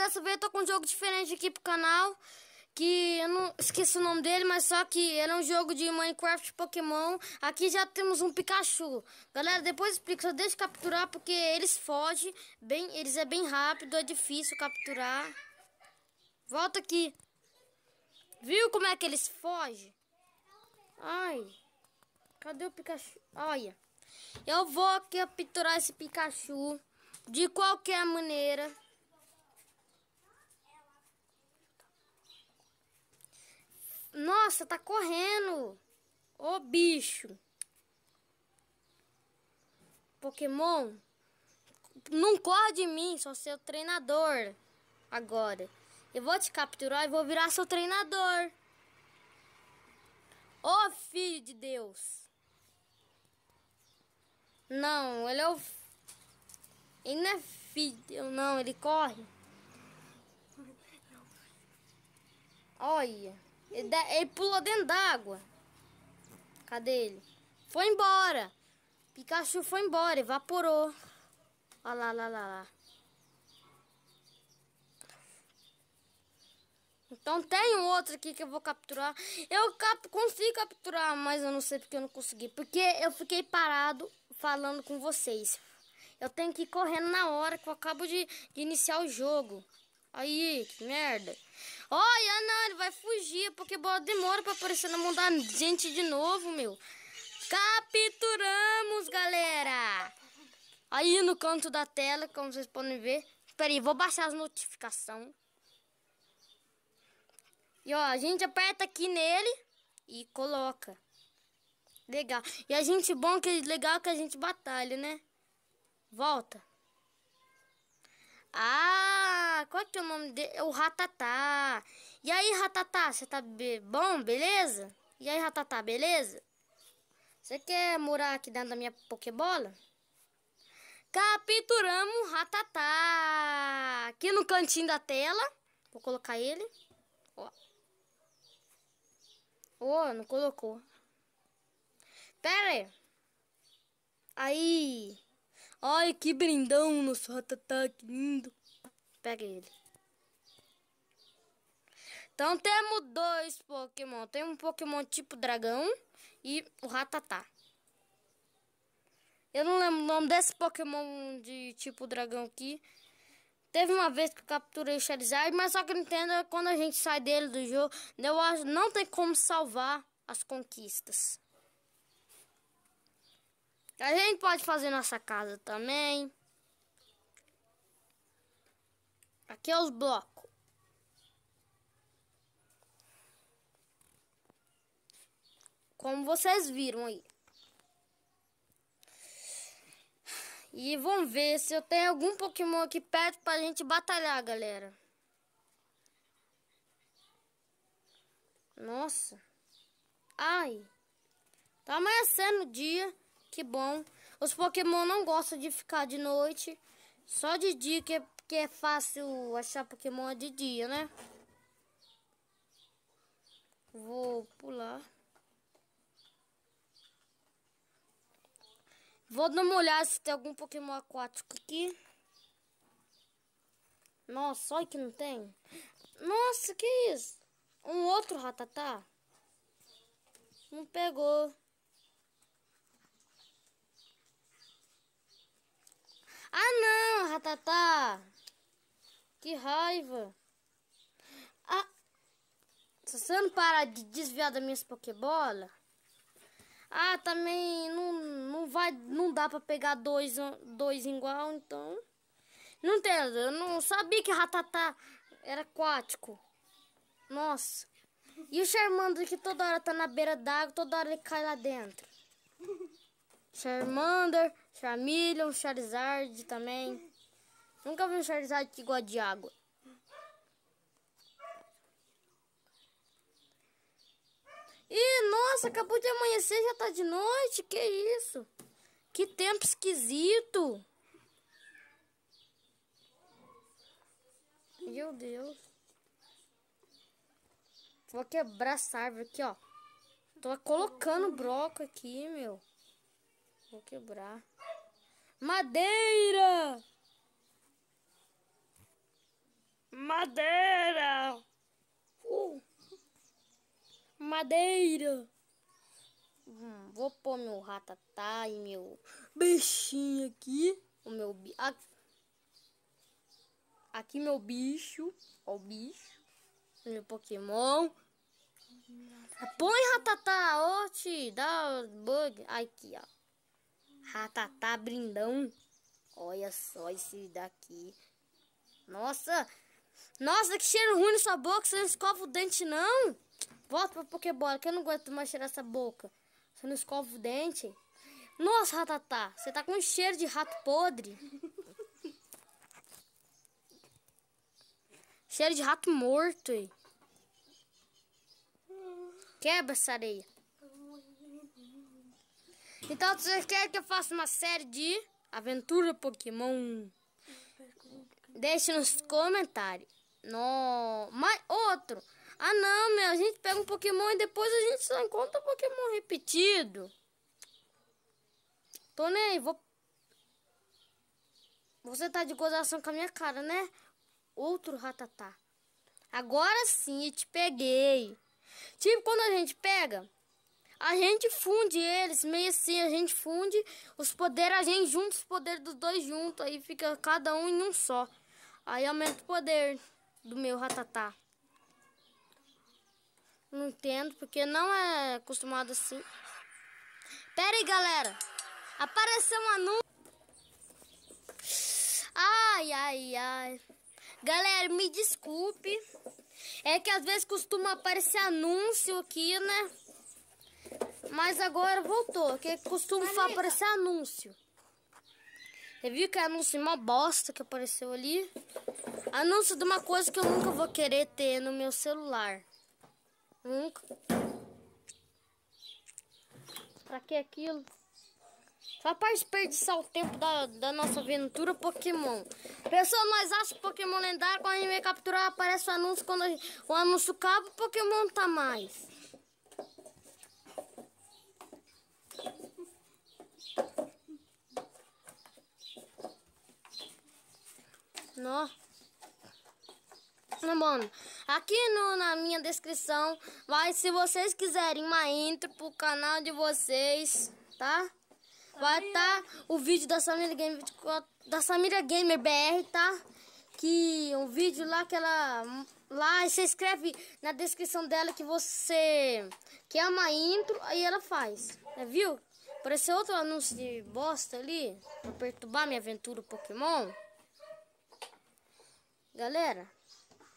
dessa vez eu tô com um jogo diferente aqui pro canal. Que eu não esqueci o nome dele, mas só que ele é um jogo de Minecraft Pokémon. Aqui já temos um Pikachu. Galera, depois eu explico, só deixa eu capturar porque eles fogem. Eles é bem rápido, é difícil capturar. Volta aqui. Viu como é que eles fogem? Ai, cadê o Pikachu? Olha, eu vou capturar esse Pikachu de qualquer maneira. Nossa, tá correndo. Ô bicho. Pokémon, não corre de mim, sou seu treinador. Agora, eu vou te capturar e vou virar seu treinador. Ô filho de Deus. Não, ele é o... Ele não é filho, não, ele corre. Olha, ele pulou dentro d'água. Cadê ele? Foi embora. Pikachu foi embora, evaporou. Olha lá. Então tem um outro aqui que eu vou capturar. Eu consigo capturar, mas eu não sei porque eu não consegui. Porque eu fiquei parado falando com vocês. Eu tenho que ir correndo na hora que eu acabo de iniciar o jogo. Aí, que merda. Olha, não, ele vai fugir. Porque demora pra aparecer na mão da gente de novo, meu. Capturamos, galera. Aí no canto da tela, como vocês podem ver. Espera aí, vou baixar as notificações. E ó, a gente aperta aqui nele e coloca. Legal. E a gente legal que a gente batalha, né? Volta. Ah, qual que é o nome dele? É o Ratatá. E aí, Ratatá, você tá bom, beleza? E aí, Ratatá, beleza? Você quer morar aqui dentro da minha Pokébola? Capturamos o Ratatá. Aqui no cantinho da tela. Vou colocar ele. Ó. Oh, não colocou. Pera aí. Aí. Ai, que brindão nosso Ratatá, que lindo. Pega ele. Então temos dois Pokémon. Tem um Pokémon tipo dragão e o Ratatá. Eu não lembro o nome desse Pokémon de tipo dragão aqui. Teve uma vez que eu capturei o Charizard, mas só que eu entendo é quando a gente sai dele do jogo, eu acho não tem como salvar as conquistas. A gente pode fazer nossa casa também. Aqui é os blocos. Como vocês viram aí. E vamos ver se eu tenho algum Pokémon aqui perto pra gente batalhar, galera. Nossa. Ai. Tá amanhecendo o dia. Que bom. Os Pokémon não gostam de ficar de noite. Só de dia que é fácil achar Pokémon de dia, né? Vou pular. Vou dar uma olhada se tem algum Pokémon aquático aqui. Nossa, olha que não tem. Nossa, que isso? Um outro Ratatá? Não pegou. Ah, não, Ratatá. Que raiva. Ah, se você não parar de desviar das minhas Pokébola. Ah, também não dá pra pegar dois igual, então. Não entendo, eu não sabia que Ratatá era aquático. Nossa. E o Charmander que toda hora tá na beira d'água, toda hora ele cai lá dentro. Charmander, Charmeleon, Charizard também. Nunca vi um Charizard que gosta de água. Ih, nossa, acabou de amanhecer, já tá de noite. Que isso? Que tempo esquisito. Meu Deus. Vou quebrar essa árvore aqui, ó. Tô colocando broco aqui, meu. Vou quebrar. Madeira! Madeira! Madeira! Vou pôr meu ratatá e meu bichinho aqui. O meu aqui meu bicho. Ó o bicho. Meu Pokémon. Põe ratatá, ó, dá bug. Aqui, ó. Ratatá brindão. Olha só esse daqui. Nossa. Nossa, que cheiro ruim na sua boca. Você não escova o dente, não. Volta pra Pokébola, que eu não aguento mais cheirar essa boca. Você não escova o dente. Nossa, Ratatá, você tá com um cheiro de rato podre. Cheiro de rato morto, aí. Quebra essa areia. Então, vocês querem que eu faça uma série de aventura Pokémon? Deixe nos comentários. No... Mas outro. Ah, não, meu. A gente pega um Pokémon e depois a gente só encontra Pokémon repetido. Tô nem aí. Você tá de gozação com a minha cara, né? Outro Ratatá. Agora sim, te peguei. Tipo, quando a gente pega, a gente funde eles. Meio assim, a gente funde os poderes. A gente junta os poderes dos dois juntos. Aí fica cada um em um só. Aí aumenta o poder do meu Ratatá. Não entendo, porque não é acostumado assim. Pera aí, galera. Apareceu um anúncio. Ai, ai, ai. Galera, me desculpe. É que às vezes costuma aparecer anúncio aqui, né? Mas agora voltou. Que costuma aparecer anúncio. Você viu que é anúncio uma bosta que apareceu ali? Anúncio de uma coisa que eu nunca vou querer ter no meu celular. Nunca. Pra que aquilo? Só para desperdiçar o tempo da nossa aventura Pokémon. Pessoal, nós achamos Pokémon lendário. Quando a gente vem capturar, aparece o anúncio. Quando o anúncio acaba, o Pokémon não tá mais. Nó. Mano, aqui na minha descrição vai, se vocês quiserem uma intro pro canal de vocês, tá? Vai estar o vídeo da Samira Gamer, da Samira Gamer BR, tá? Que um vídeo lá que ela lá você escreve na descrição dela que você quer uma intro, aí ela faz. Viu? Apareceu outro anúncio de bosta ali pra perturbar minha aventura Pokémon. Galera,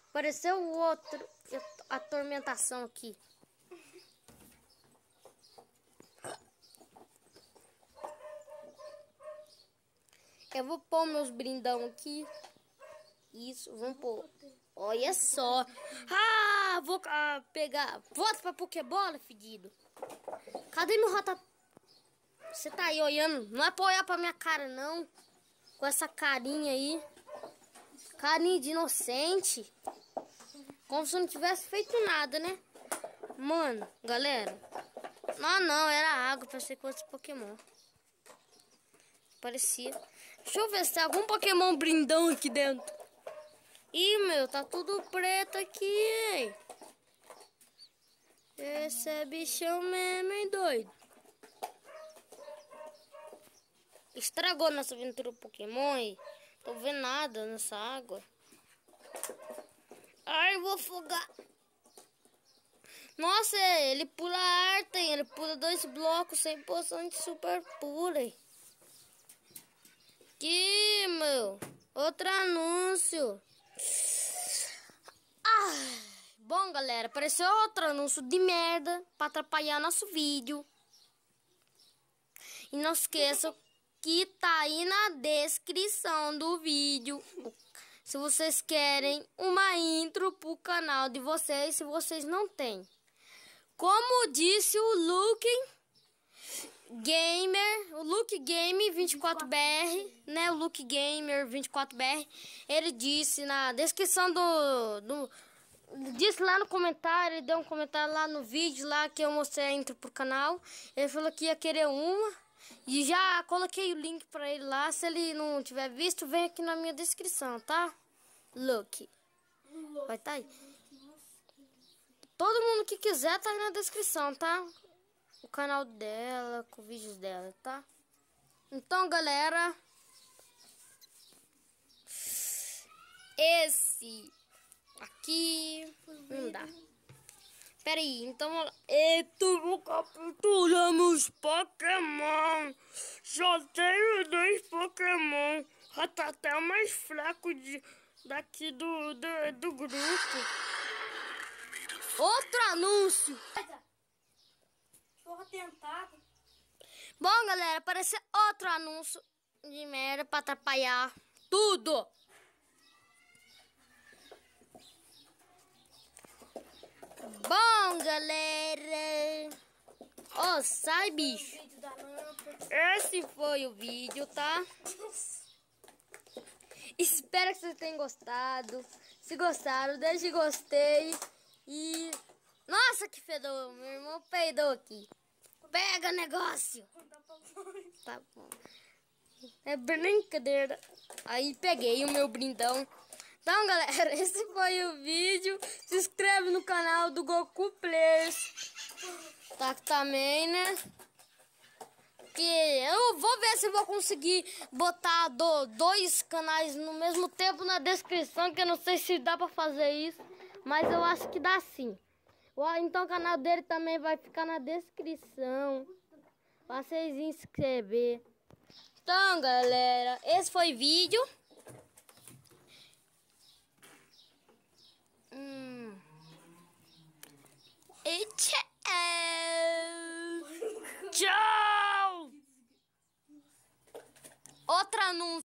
apareceu o outro atormentação aqui. Eu vou pôr meus brindão aqui. Isso, vamos pôr. Olha só. Ah, vou pegar. Volta pra Pokébola, fedido. Cadê meu Ratatá? Você tá aí olhando. Não é pra olhar pra minha cara, não. Com essa carinha aí. Carinha de inocente. Como se eu não tivesse feito nada, né? Mano, galera. Não, era água. Pensei que fosse Pokémon. Parecia. Deixa eu ver se tem algum Pokémon brindão aqui dentro. Ih, meu, tá tudo preto aqui, hein? Esse é bichão mesmo, hein, doido? Estragou nossa aventura Pokémon, hein? Tô vendo nada nessa água. Ai, eu vou afogar. Nossa, ele pula arte, hein? Ele pula 2 blocos sem poção de super pura, hein? Aqui, meu. Outro anúncio. Bom, galera, apareceu outro anúncio de merda pra atrapalhar nosso vídeo. E não esqueçam que tá aí na descrição do vídeo. Se vocês querem uma intro pro canal de vocês, se vocês não têm. Como disse o Luke Gamer, o Luke Game 24BR, né? O Luke Gamer 24BR, ele disse na descrição disse lá no comentário, ele deu um comentário lá no vídeo lá que eu mostrei a intro pro canal. Ele falou que ia querer uma e já coloquei o link pra ele lá. Se ele não tiver visto, vem aqui na minha descrição, tá? Luke. Vai tá aí. Todo mundo que quiser tá aí na descrição, tá? O canal dela, com vídeos dela, tá? Então, galera, esse aqui não dá. Pera aí, então vou capturamos Pokémon. Só tenho 2 Pokémon. Já tá até o mais fraco daqui do grupo. Outro anúncio. Porra, tentado. Bom, galera, apareceu outro anúncio de merda pra atrapalhar tudo. Bom, galera. Ó, sai, bicho. Esse foi o vídeo, tá? Espero que vocês tenham gostado. Se gostaram, deixe gostei. E... Nossa, que fedor. Meu irmão peidou aqui. Pega negócio. Tá bom. É brincadeira. Aí peguei o meu brindão. Então, galera, esse foi o vídeo. Se inscreve no canal do Goku Players. Tá também, né? Que eu vou ver se eu vou conseguir botar 2 canais no mesmo tempo na descrição, que eu não sei se dá pra fazer isso, mas eu acho que dá sim. Então o canal dele também vai ficar na descrição pra vocês inscrever. Então, galera, esse foi o vídeo. E tchau! Tchau! Outra anúncio.